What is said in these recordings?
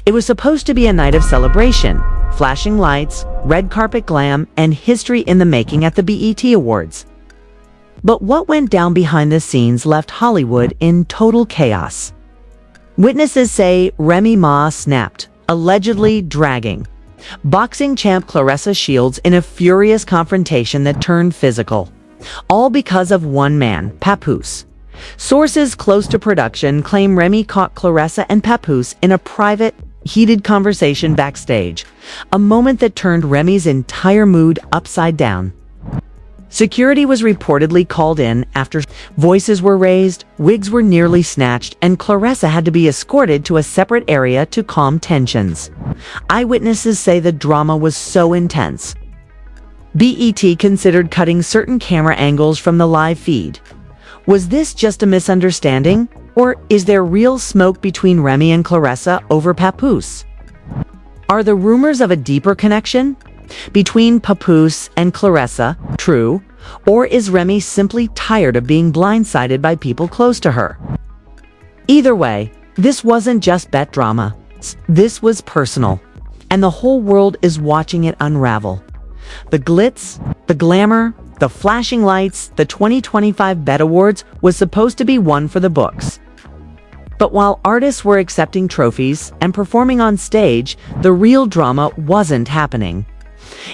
It was supposed to be a night of celebration, flashing lights, red carpet glam, and history in the making at the BET Awards. But what went down behind the scenes left Hollywood in total chaos. Witnesses say Remy Ma snapped, allegedly dragging boxing champ Claressa Shields in a furious confrontation that turned physical. All because of one man, Papoose. Sources close to production claim Remy caught Claressa and Papoose in a private, heated conversation backstage, a moment that turned Remy's entire mood upside down. Security was reportedly called in after voices were raised, wigs were nearly snatched, and Claressa had to be escorted to a separate area to calm tensions. Eyewitnesses say the drama was so intense. BET considered cutting certain camera angles from the live feed. Was this just a misunderstanding, or is there real smoke between Remy and Claressa over Papoose? Are the rumors of a deeper connection between Papoose and Claressa true, or is Remy simply tired of being blindsided by people close to her? Either way, this wasn't just bet drama. This was personal, and the whole world is watching it unravel. The glitz, the glamour, the flashing lights, the 2025 Bet Awards was supposed to be one for the books. But while artists were accepting trophies and performing on stage, the real drama wasn't happening.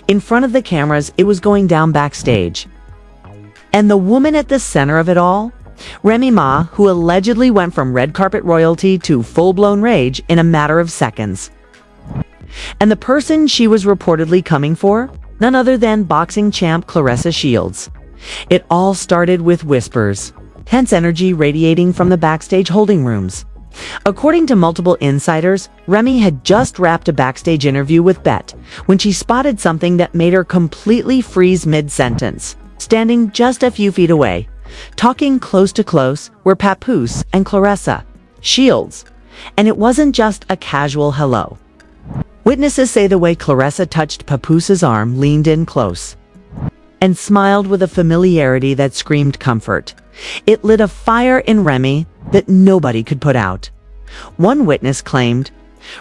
In front of the cameras, it was going down backstage. And the woman at the center of it all? Remy Ma, who allegedly went from red carpet royalty to full-blown rage in a matter of seconds. And the person she was reportedly coming for? None other than boxing champ Claressa Shields. It all started with whispers, tense energy radiating from the backstage holding rooms. According to multiple insiders, Remy had just wrapped a backstage interview with Bet when she spotted something that made her completely freeze mid-sentence. Standing just a few feet away, talking close to close, were Papoose and Claressa Shields. And it wasn't just a casual hello. Witnesses say the way Claressa touched Papoose's arm, leaned in close, and smiled with a familiarity that screamed comfort. It lit a fire in Remy that nobody could put out. One witness claimed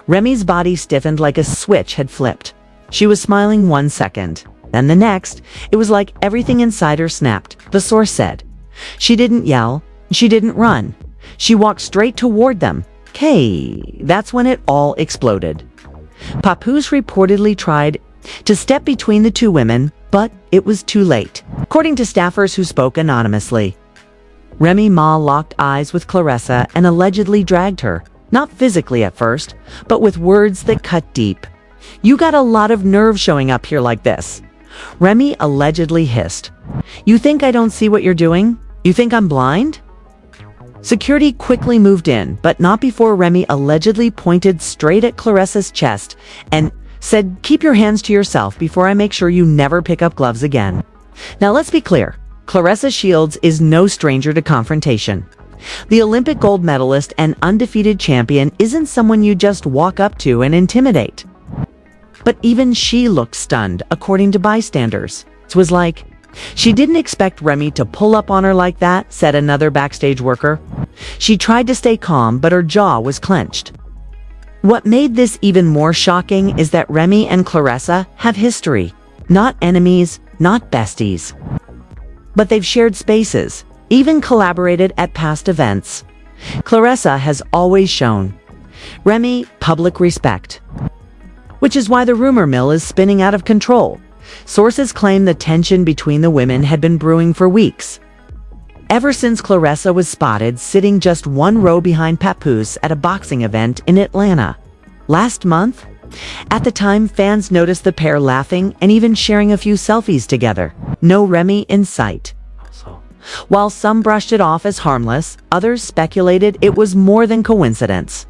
Remy's body stiffened like a switch had flipped. She was smiling 1 second. Then the next, it was like everything inside her snapped, the source said. She didn't yell. She didn't run. She walked straight toward them. That's when it all exploded. Papoose reportedly tried to step between the two women, but it was too late. According to staffers who spoke anonymously, Remy Ma locked eyes with Claressa and allegedly dragged her, not physically at first, but with words that cut deep. "You got a lot of nerve showing up here like this," Remy allegedly hissed. "You think I don't see what you're doing? You think I'm blind?" Security quickly moved in, but not before Remy allegedly pointed straight at Claressa's chest and said, "Keep your hands to yourself before I make sure you never pick up gloves again." Now let's be clear, Claressa Shields is no stranger to confrontation. The Olympic gold medalist and undefeated champion isn't someone you just walk up to and intimidate. But even she looked stunned, according to bystanders. It was like, she didn't expect Remy to pull up on her like that, said another backstage worker. She tried to stay calm, but her jaw was clenched. What made this even more shocking is that Remy and Claressa have history. Not enemies, not besties. But they've shared spaces, even collaborated at past events. Claressa has always shown Remy public respect, which is why the rumor mill is spinning out of control. Sources claim the tension between the women had been brewing for weeks, ever since Claressa was spotted sitting just one row behind Papoose at a boxing event in Atlanta last month. At the time, fans noticed the pair laughing and even sharing a few selfies together. No Remy in sight. While some brushed it off as harmless, others speculated it was more than coincidence.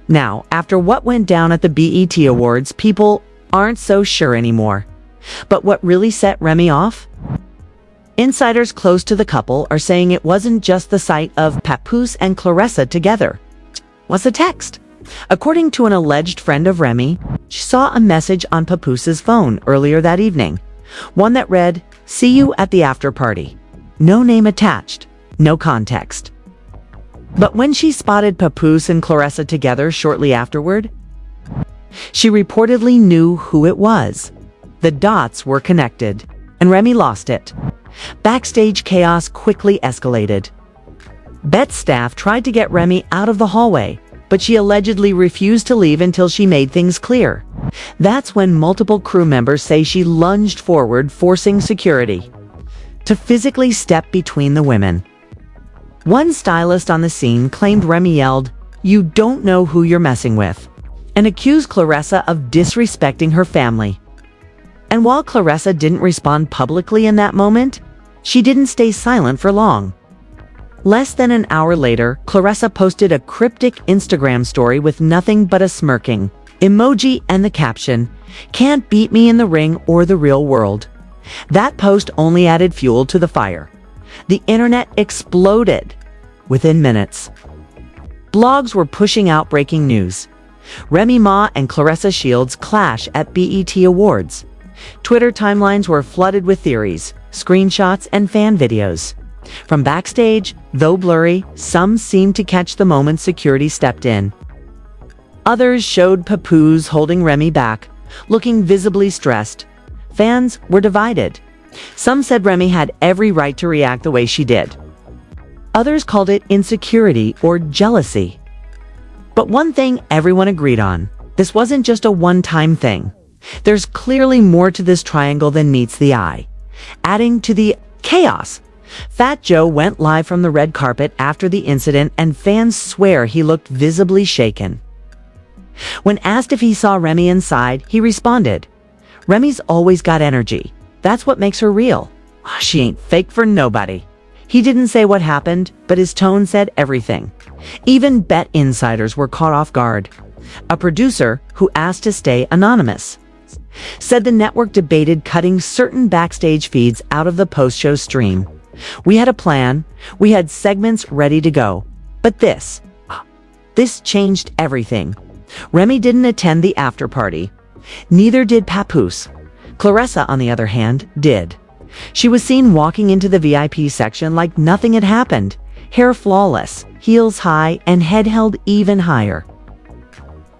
Now, after what went down at the BET Awards, people aren't so sure anymore. But what really set Remy off? Insiders close to the couple are saying it wasn't just the sight of Papoose and Claressa together. Was a text. According to an alleged friend of Remy, she saw a message on Papoose's phone earlier that evening. One that read, "See you at the after party." No name attached, no context. But when she spotted Papoose and Claressa together shortly afterward, she reportedly knew who it was. The dots were connected, and Remy lost it. Backstage chaos quickly escalated. Bet's staff tried to get Remy out of the hallway, but she allegedly refused to leave until she made things clear. That's when multiple crew members say she lunged forward, forcing security to physically step between the women. One stylist on the scene claimed Remy yelled, "You don't know who you're messing with," and accused Claressa of disrespecting her family. And while Claressa didn't respond publicly in that moment, she didn't stay silent for long. Less than an hour later, Claressa posted a cryptic Instagram story with nothing but a smirking emoji and the caption, "Can't beat me in the ring or the real world." That post only added fuel to the fire. The internet exploded within minutes. Blogs were pushing out breaking news. Remy Ma and Claressa Shields clash at BET Awards. Twitter timelines were flooded with theories, screenshots, and fan videos. From backstage, though blurry, some seemed to catch the moment security stepped in. Others showed Papoose holding Remy back, looking visibly stressed. Fans were divided. Some said Remy had every right to react the way she did. Others called it insecurity or jealousy. But one thing everyone agreed on: this wasn't just a one-time thing. There's clearly more to this triangle than meets the eye. Adding to the chaos, Fat Joe went live from the red carpet after the incident, and fans swear he looked visibly shaken. When asked if he saw Remy inside, he responded, "Remy's always got energy. That's what makes her real. She ain't fake for nobody." He didn't say what happened, but his tone said everything. Even Bet insiders were caught off guard. A producer, who asked to stay anonymous, said the network debated cutting certain backstage feeds out of the post-show stream. "We had a plan, we had segments ready to go, but this changed everything." Remy didn't attend the after party. Neither did Papoose. Claressa, on the other hand, did. She was seen walking into the VIP section like nothing had happened, hair flawless, heels high, and head held even higher.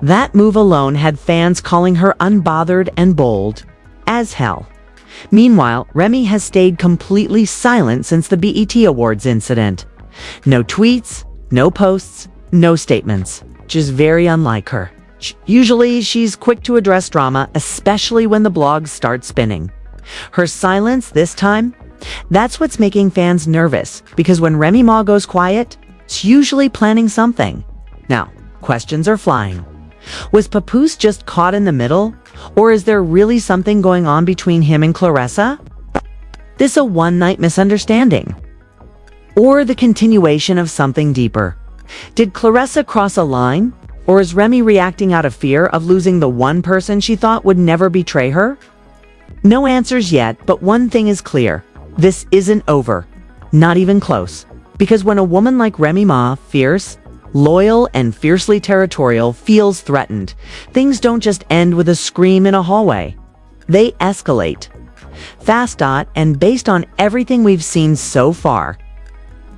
That move alone had fans calling her unbothered and bold as hell. Meanwhile, Remy has stayed completely silent since the BET Awards incident. No tweets, no posts, no statements, which is very unlike her. Usually, she's quick to address drama, especially when the blogs start spinning. Her silence this time, that's what's making fans nervous, because when Remy Ma goes quiet, it's usually planning something. Now, questions are flying. Was Papoose just caught in the middle? Or is there really something going on between him and Claressa? This a one-night misunderstanding? Or the continuation of something deeper? Did Claressa cross a line? Or is Remy reacting out of fear of losing the one person she thought would never betray her? No answers yet, but one thing is clear. This isn't over. Not even close. Because when a woman like Remy Ma, fierce, loyal, and fiercely territorial, feels threatened, things don't just end with a scream in a hallway. They escalate. Fast. And based on everything we've seen so far,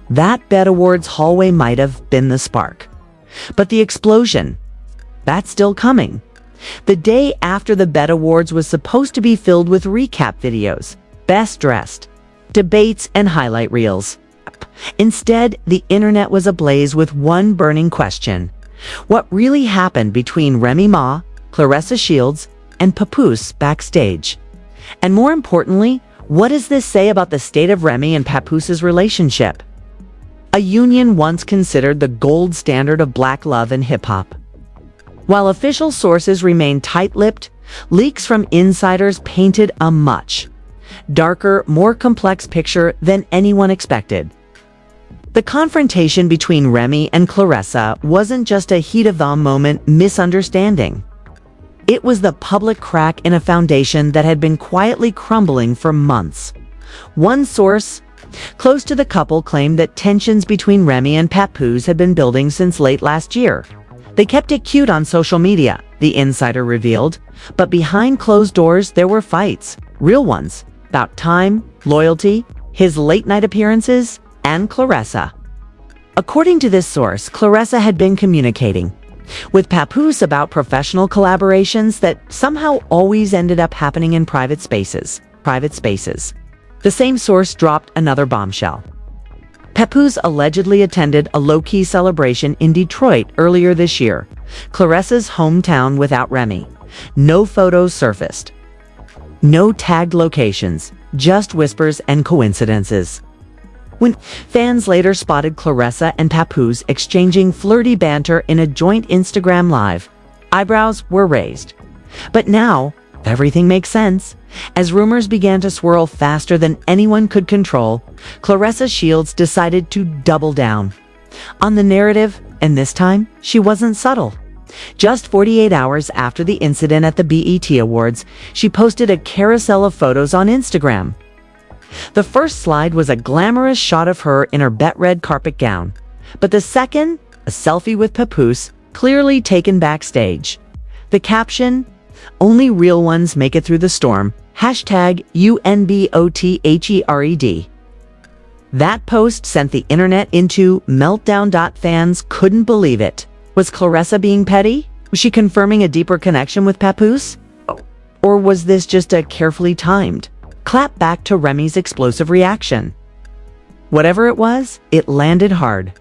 that BET Awards hallway might have been the spark. But the explosion, that's still coming. The day after the BET Awards was supposed to be filled with recap videos, best dressed, debates, and highlight reels. Instead, the internet was ablaze with one burning question: what really happened between Remy Ma, Claressa Shields, and Papoose backstage? And more importantly, what does this say about the state of Remy and Papoose's relationship? A union once considered the gold standard of black love in hip-hop. While official sources remained tight-lipped, leaks from insiders painted a much darker, more complex picture than anyone expected. The confrontation between Remy and Claressa wasn't just a heat-of-the-moment misunderstanding. It was the public crack in a foundation that had been quietly crumbling for months. One source close to the couple claimed that tensions between Remy and Papoose had been building since late last year. They kept it cute on social media, the insider revealed, but behind closed doors there were fights, real ones, about time, loyalty, his late-night appearances, and Claressa. According to this source, Claressa had been communicating with Papoose about professional collaborations that somehow always ended up happening in private spaces. The same source dropped another bombshell. Papoose allegedly attended a low-key celebration in Detroit earlier this year, Claressa's hometown, without Remy. No photos surfaced. No tagged locations, just whispers and coincidences. When fans later spotted Claressa and Papoose exchanging flirty banter in a joint Instagram live, eyebrows were raised. But now, everything makes sense. As rumors began to swirl faster than anyone could control, Claressa Shields decided to double down on the narrative, and this time, she wasn't subtle. Just 48 hours after the incident at the BET Awards, she posted a carousel of photos on Instagram. The first slide was a glamorous shot of her in her bet red carpet gown, but the second, a selfie with Papoose, clearly taken backstage. The caption, "Only real ones make it through the storm, #UNBOTHERED. That post sent the internet into meltdown. Fans couldn't believe it. Was Claressa being petty? Was she confirming a deeper connection with Papoose? Or was this just a carefully timed clap back to Remy's explosive reaction? Whatever it was, it landed hard,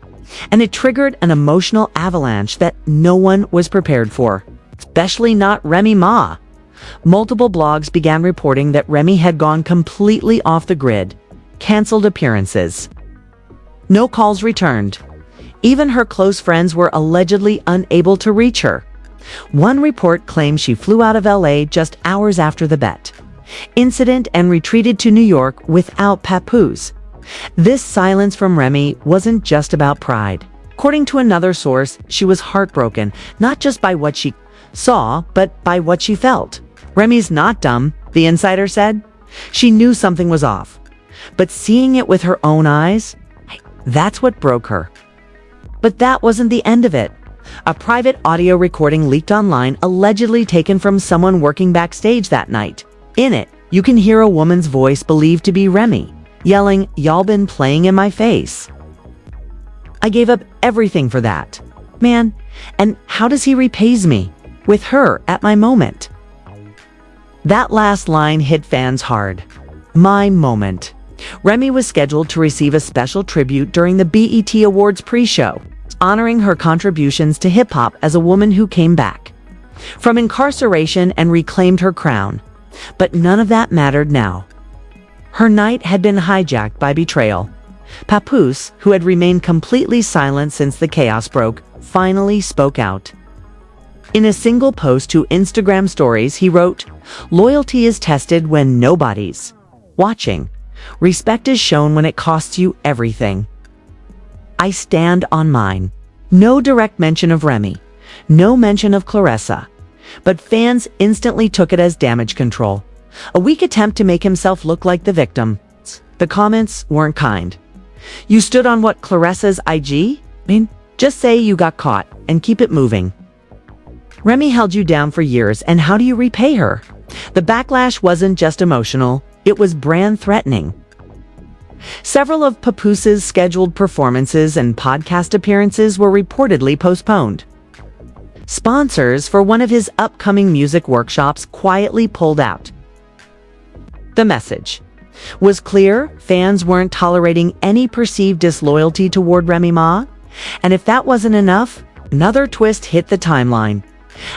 and it triggered an emotional avalanche that no one was prepared for, especially not Remy Ma. Multiple blogs began reporting that Remy had gone completely off the grid, canceled appearances. No calls returned. Even her close friends were allegedly unable to reach her. One report claimed she flew out of LA just hours after the bet incident and retreated to New York without Papoose. This silence from Remy wasn't just about pride. According to another source, she was heartbroken, not just by what she saw, but by what she felt. Remy's not dumb, the insider said. She knew something was off. But seeing it with her own eyes, that's what broke her. But that wasn't the end of it. A private audio recording leaked online, allegedly taken from someone working backstage that night. In it, you can hear a woman's voice believed to be Remy, yelling, "Y'all been playing in my face. I gave up everything for that. Man, and how does he repays me? With her at my moment." That last line hit fans hard. My moment. Remy was scheduled to receive a special tribute during the BET Awards pre-show, honoring her contributions to hip-hop as a woman who came back from incarceration and reclaimed her crown. But none of that mattered now. Her night had been hijacked by betrayal. Papoose, who had remained completely silent since the chaos broke, finally spoke out. In a single post to Instagram stories, he wrote, "Loyalty is tested when nobody's watching. Respect is shown when it costs you everything. I stand on mine." No direct mention of Remy. No mention of Claressa. But fans instantly took it as damage control. A weak attempt to make himself look like the victim. The comments weren't kind. "You stood on what, Claressa's IG? Just say you got caught and keep it moving. Remy held you down for years, and how do you repay her?" The backlash wasn't just emotional, it was brand-threatening. Several of Papoose's scheduled performances and podcast appearances were reportedly postponed. Sponsors for one of his upcoming music workshops quietly pulled out. The message was clear: fans weren't tolerating any perceived disloyalty toward Remy Ma. And if that wasn't enough, another twist hit the timeline.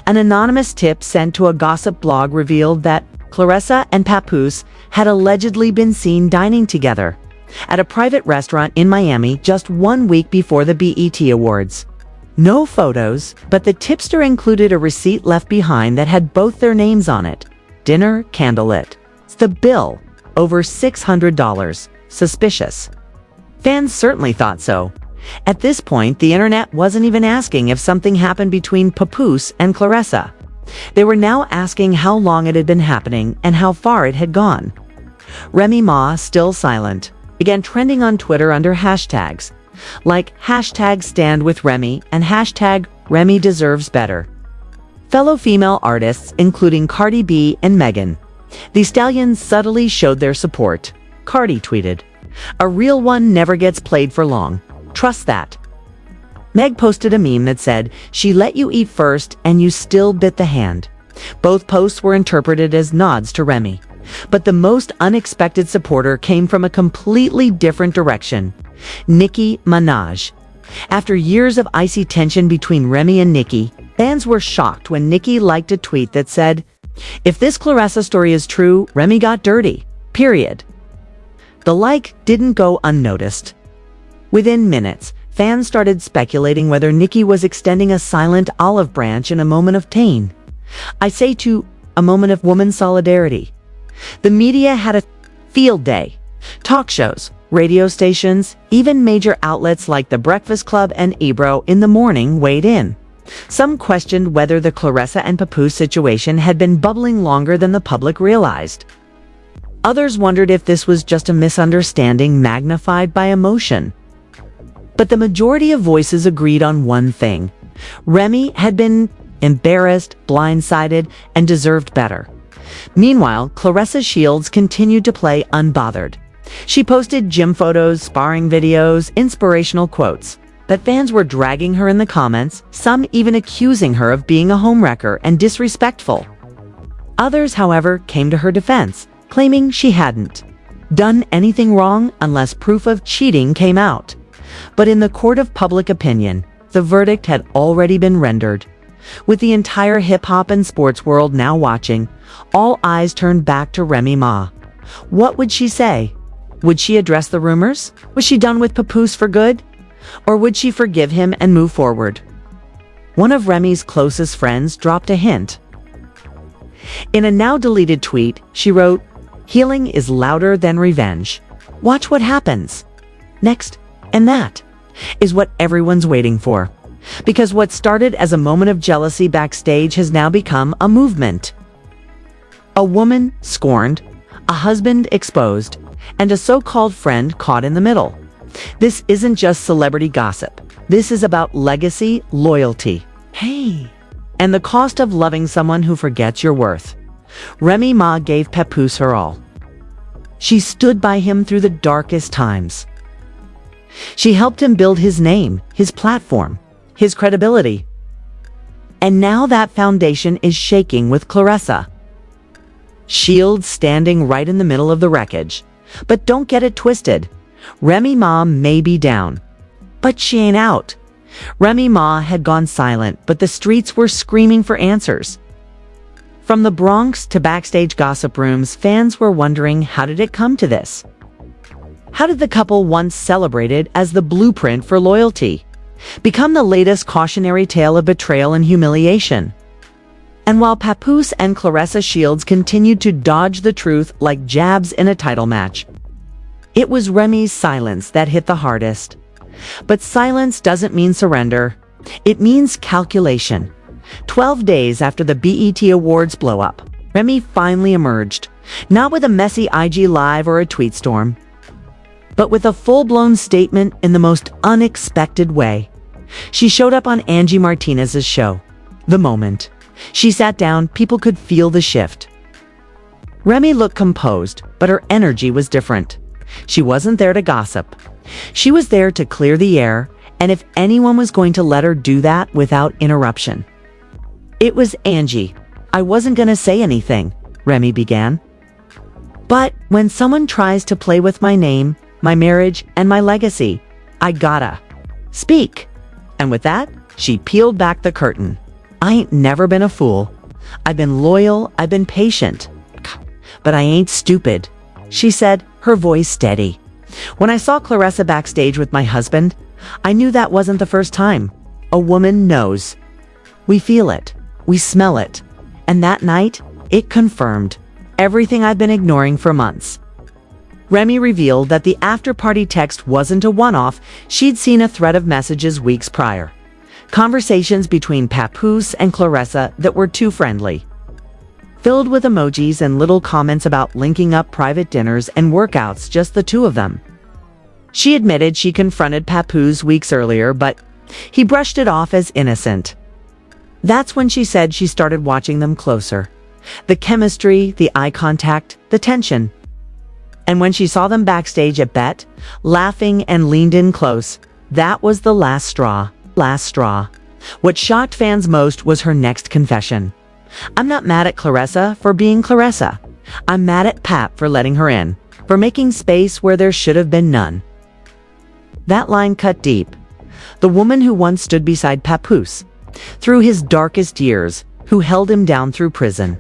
An anonymous tip sent to a gossip blog revealed that Claressa and Papoose had allegedly been seen dining together at a private restaurant in Miami just 1 week before the BET Awards. No photos, but the tipster included a receipt left behind that had both their names on it. Dinner candlelit. The bill, over $600. Suspicious. Fans certainly thought so. At this point, the internet wasn't even asking if something happened between Papoose and Claressa. They were now asking how long it had been happening and how far it had gone. Remy Ma, still silent, began trending on Twitter under hashtags like #StandWithRemy and #RemyDeservesBetter. Fellow female artists, including Cardi B and Megan Thee Stallion, subtly showed their support. Cardi tweeted, "A real one never gets played for long. Trust that." Meg posted a meme that said, "She let you eat first and you still bit the hand." Both posts were interpreted as nods to Remy. But the most unexpected supporter came from a completely different direction: Nicki Minaj. After years of icy tension between Remy and Nicki, fans were shocked when Nicki liked a tweet that said, "If this Claressa story is true, Remy got dirty. Period." The like didn't go unnoticed. Within minutes, fans started speculating whether Nicki was extending a silent olive branch in a moment of pain. I say to a moment of woman solidarity. The media had a field day. Talk shows, radio stations, even major outlets like The Breakfast Club and Ebro in the morning weighed in. Some questioned whether the Claressa and Papoose situation had been bubbling longer than the public realized. Others wondered if this was just a misunderstanding magnified by emotion. But the majority of voices agreed on one thing: Remy had been embarrassed, blindsided, and deserved better. Meanwhile, Claressa Shields continued to play unbothered. She posted gym photos, sparring videos, inspirational quotes. But fans were dragging her in the comments, some even accusing her of being a homewrecker and disrespectful. Others, however, came to her defense, claiming she hadn't done anything wrong unless proof of cheating came out. But in the court of public opinion, the verdict had already been rendered. With the entire hip-hop and sports world now watching, all eyes turned back to Remy Ma. What would she say? Would she address the rumors? Was she done with Papoose for good? Or would she forgive him and move forward? One of Remy's closest friends dropped a hint. In a now-deleted tweet, she wrote, "Healing is louder than revenge. Watch what happens." Next, and that is what everyone's waiting for. Because what started as a moment of jealousy backstage has now become a movement. A woman scorned, a husband exposed, and a so-called friend caught in the middle. This isn't just celebrity gossip. This is about legacy, loyalty, and the cost of loving someone who forgets your worth. Remy Ma gave Papoose her all. She stood by him through the darkest times. She helped him build his name, his platform, his credibility. And now that foundation is shaking with Claressa. Shields standing right in the middle of the wreckage. But don't get it twisted. Remy Ma may be down, but she ain't out. Remy Ma had gone silent, but the streets were screaming for answers. From the Bronx to backstage gossip rooms, fans were wondering, how did it come to this? How did the couple once celebrated as the blueprint for loyalty become the latest cautionary tale of betrayal and humiliation? And while Papoose and Claressa Shields continued to dodge the truth like jabs in a title match, it was Remy's silence that hit the hardest. But silence doesn't mean surrender. It means calculation. 12 days after the BET Awards blow-up, Remy finally emerged, not with a messy IG Live or a tweet storm, but with a full-blown statement in the most unexpected way. She showed up on Angie Martinez's show. The moment she sat down, people could feel the shift. Remy looked composed, but her energy was different. She wasn't there to gossip. She was there to clear the air, and if anyone was going to let her do that without interruption, it was Angie. "I wasn't gonna say anything," Remy began. "But when someone tries to play with my name, my marriage, and my legacy, I gotta speak." And with that, she peeled back the curtain. "I ain't never been a fool. I've been loyal, I've been patient. But I ain't stupid," she said, her voice steady. "When I saw Claressa backstage with my husband, I knew that wasn't the first time. A woman knows. We feel it. We smell it. And that night, it confirmed everything I've been ignoring for months." Remy revealed that the after-party text wasn't a one-off. She'd seen a thread of messages weeks prior. Conversations between Papoose and Claressa that were too friendly, filled with emojis and little comments about linking up private dinners and workouts, just the two of them. She admitted she confronted Papoose weeks earlier, but he brushed it off as innocent. That's when she said she started watching them closer. The chemistry, the eye contact, the tension. And when she saw them backstage at Bet, laughing and leaned in close, that was the last straw. last straw. What shocked fans most was her next confession. "I'm not mad at Claressa for being Claressa. I'm mad at Pap for letting her in, for making space where there should have been none." That line cut deep. The woman who once stood beside Papoose, through his darkest years, who held him down through prison,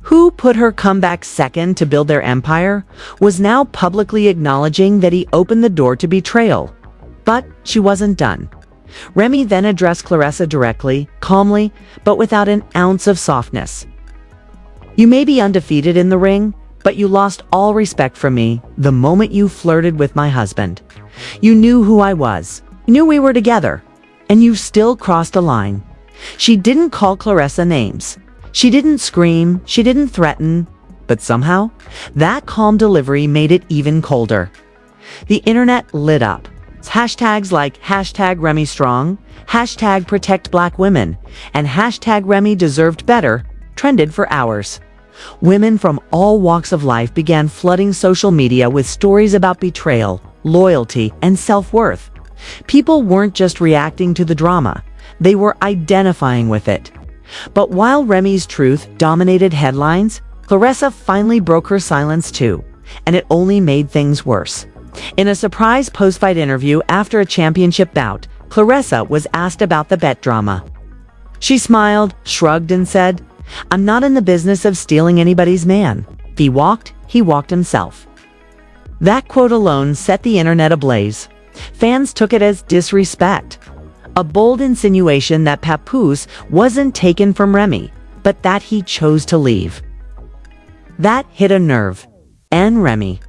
who put her comeback second to build their empire, was now publicly acknowledging that he opened the door to betrayal. But she wasn't done. Remy then addressed Claressa directly, calmly, but without an ounce of softness. "You may be undefeated in the ring, but you lost all respect for me the moment you flirted with my husband. You knew who I was. You knew we were together. And you still crossed a line." She didn't call Claressa names. She didn't scream. She didn't threaten. But somehow, that calm delivery made it even colder. The internet lit up. Hashtags like #RemyStrong, #ProtectBlackWomen, and #Remy deserved better trended for hours. Women from all walks of life began flooding social media with stories about betrayal, loyalty, and self-worth. People weren't just reacting to the drama, they were identifying with it. But while Remy's truth dominated headlines, Claressa finally broke her silence too, and it only made things worse. In a surprise post-fight interview after a championship bout, Claressa was asked about the bet drama. She smiled, shrugged, and said, "I'm not in the business of stealing anybody's man. If he walked himself." That quote alone set the internet ablaze. Fans took it as disrespect, a bold insinuation that Papoose wasn't taken from Remy, but that he chose to leave. That hit a nerve. And Remy.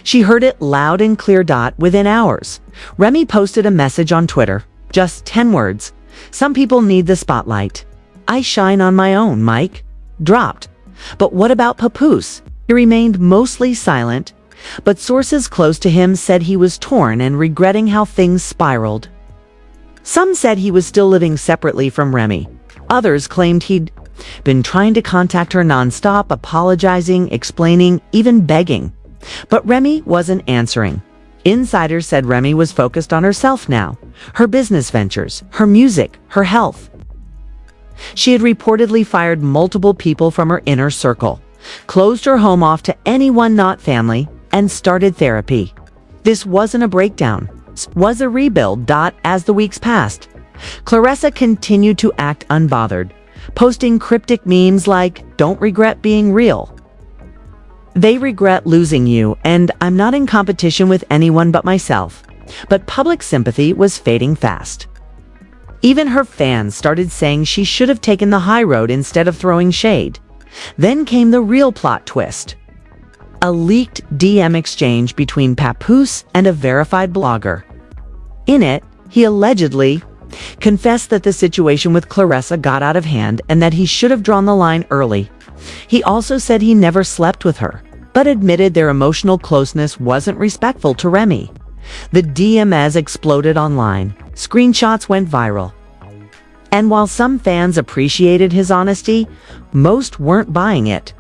She heard it loud and clear. Within hours, Remy posted a message on Twitter. Just 10 words. "Some people need the spotlight. I shine on my own, Mike." Dropped. But what about Papoose? He remained mostly silent, but sources close to him said he was torn and regretting how things spiraled. Some said he was still living separately from Remy. Others claimed he'd been trying to contact her nonstop, apologizing, explaining, even begging. But Remy wasn't answering. Insiders said Remy was focused on herself now, her business ventures, her music, her health. She had reportedly fired multiple people from her inner circle, closed her home off to anyone not family, and started therapy. This wasn't a breakdown, it was a rebuild. As the weeks passed, Claressa continued to act unbothered, posting cryptic memes like, "Don't regret being real. They regret losing you, and I'm not in competition with anyone but myself." But public sympathy was fading fast. Even her fans started saying she should have taken the high road instead of throwing shade. Then came the real plot twist. A leaked DM exchange between Papoose and a verified blogger. In it, he allegedly confessed that the situation with Claressa got out of hand and that he should have drawn the line early. He also said he never slept with her, but admitted their emotional closeness wasn't respectful to Remy. The DMs exploded online. Screenshots went viral. And while some fans appreciated his honesty, most weren't buying it.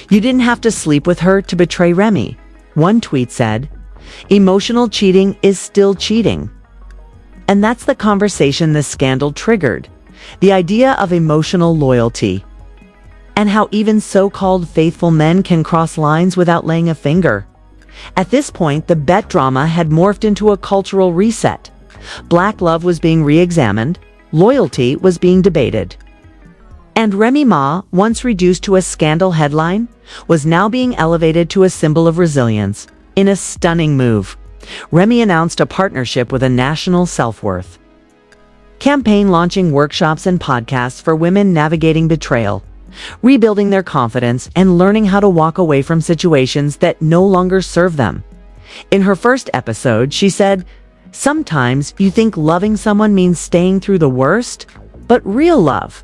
"You didn't have to sleep with her to betray Remy," one tweet said. "Emotional cheating is still cheating." And that's the conversation this scandal triggered. The idea of emotional loyalty. And how even so-called faithful men can cross lines without laying a finger. At this point, the bet drama had morphed into a cultural reset. Black love was being re-examined. Loyalty was being debated. And Remy Ma, once reduced to a scandal headline, was now being elevated to a symbol of resilience. In a stunning move, Remy announced a partnership with a national self-worth campaign, launching workshops and podcasts for women navigating betrayal, rebuilding their confidence, and learning how to walk away from situations that no longer serve them. In her first episode, she said, "Sometimes you think loving someone means staying through the worst, but real love,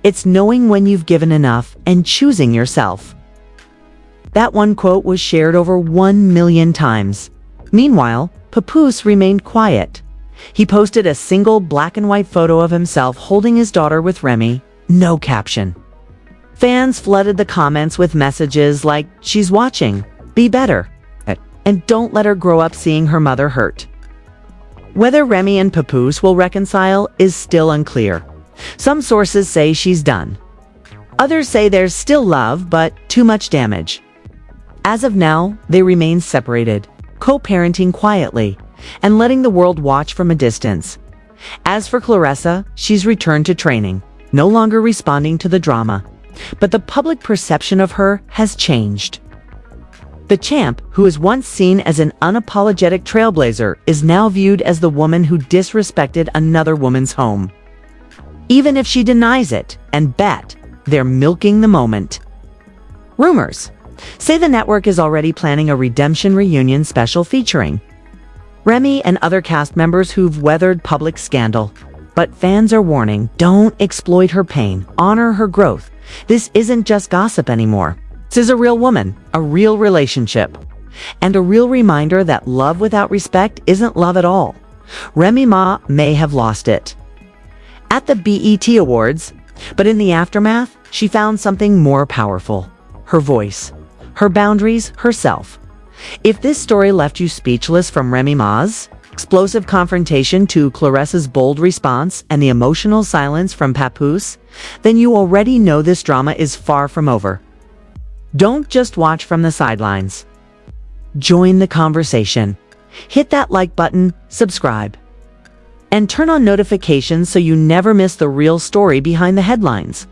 it's knowing when you've given enough and choosing yourself." That one quote was shared over 1 million times. Meanwhile, Papoose remained quiet. He posted a single black and white photo of himself holding his daughter with Remy, no caption. Fans flooded the comments with messages like, "She's watching, be better," and "Don't let her grow up seeing her mother hurt." Whether Remy and Papoose will reconcile is still unclear. Some sources say she's done. Others say there's still love, but too much damage. As of now, they remain separated, co-parenting quietly, and letting the world watch from a distance. As for Claressa, she's returned to training, no longer responding to the drama. But the public perception of her has changed. The champ, who was once seen as an unapologetic trailblazer, is now viewed as the woman who disrespected another woman's home. Even if she denies it, and bet, they're milking the moment. Rumors say the network is already planning a redemption reunion special featuring Remy and other cast members who've weathered public scandal. But fans are warning, don't exploit her pain, honor her growth. This isn't just gossip anymore. This is a real woman, a real relationship, and a real reminder that love without respect isn't love at all. Remy Ma may have lost it at the BET Awards, but in the aftermath, she found something more powerful: her voice, her boundaries, herself. If this story left you speechless, from Remy Ma's explosive confrontation to Claressa's bold response and the emotional silence from Papoose, then you already know this drama is far from over. Don't just watch from the sidelines. Join the conversation. Hit that like button, subscribe, and turn on notifications so you never miss the real story behind the headlines.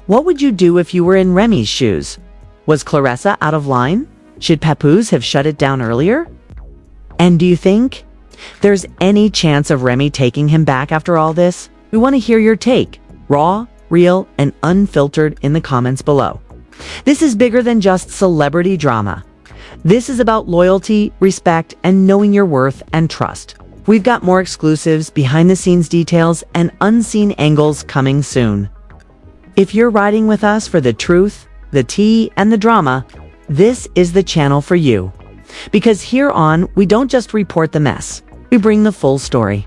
What would you do if you were in Remy's shoes? Was Claressa out of line? Should Papoose have shut it down earlier? And do you think there's any chance of Remy taking him back after all this? We want to hear your take, raw, real, and unfiltered, in the comments below. This is bigger than just celebrity drama. This is about loyalty, respect, and knowing your worth and trust. We've got more exclusives, behind-the-scenes details, and unseen angles coming soon. If you're riding with us for the truth, the tea, and the drama, this is the channel for you. Because here on, we don't just report the mess, we bring the full story.